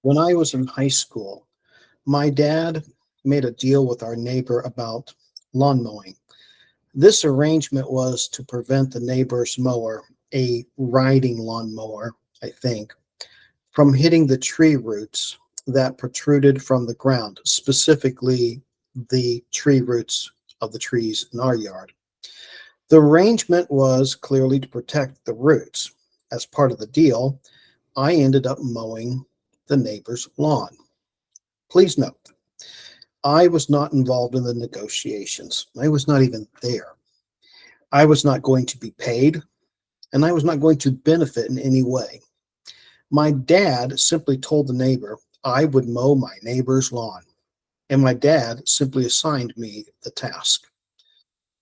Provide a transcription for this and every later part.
When I was in high school, my dad made a deal with our neighbor about lawn mowing. This arrangement was to prevent the neighbor's mower, a riding lawn mower, I think, from hitting the tree roots that protruded from the ground, specifically the tree roots of the trees in our yard. The arrangement was clearly to protect the roots. As part of the deal, I ended up mowing the neighbor's lawn. Please note, I was not involved in the negotiations. I was not even there. I was not going to be paid, and I was not going to benefit in any way. My dad simply told the neighbor I would mow my neighbor's lawn, and my dad simply assigned me the task.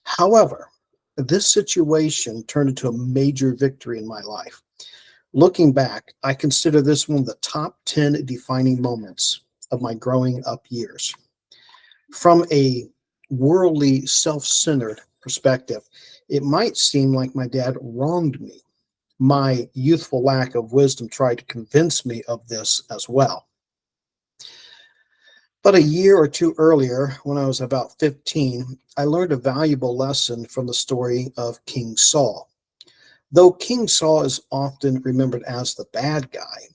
However, this situation turned into a major victory in my life. Looking back, I consider this one of the top 10 defining moments of my growing up years. From a worldly, self centered perspective, it might seem like my dad wronged me. My youthful lack of wisdom tried to convince me of this as well. But a year or two earlier, when I was about 15, I learned a valuable lesson from the story of King Saul. Though King Saul is often remembered as the bad guy,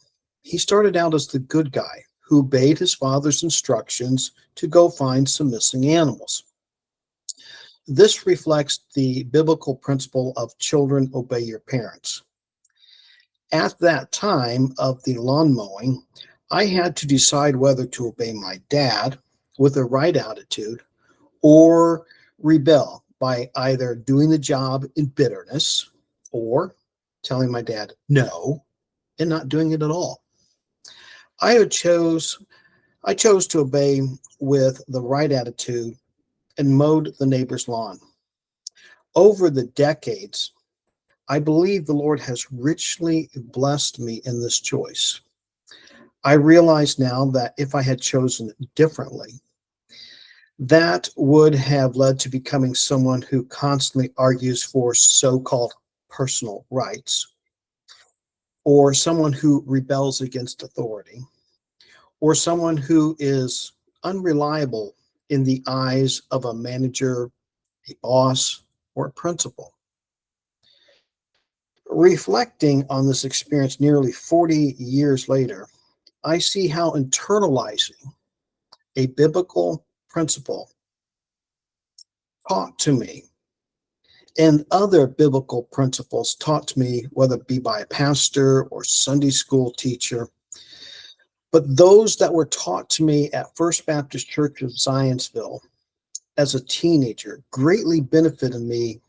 he started out as the good guy who obeyed his father's instructions to go find some missing animals. This reflects the biblical principle of children obey your parents. At that time of the lawn mowing, I had to decide whether to obey my dad with the right attitude or rebel by either doing the job in bitterness or telling my dad no and not doing it at all. I chose I chose to obey with the right attitude and mowed the neighbor's lawn. Over the decades, I believe the Lord has richly blessed me in this choice. I realize now that if I had chosen differently, that would have led to becoming someone who constantly argues for so called personal rights, or someone who rebels against authority, or someone who is unreliable in the eyes of a manager, a boss, or a principal. Reflecting on this experience nearly 40 years later, I see how internalizing a biblical principle taught to me and other biblical principles taught to me, whether it be by a pastor or Sunday school teacher, but those that were taught to me at First Baptist Church of Zionsville as a teenager greatly benefited me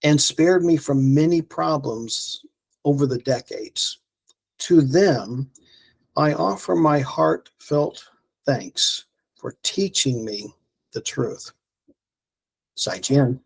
and spared me from many problems over the decades. To them, I offer my heartfelt thanks for teaching me the truth. Sai Jian.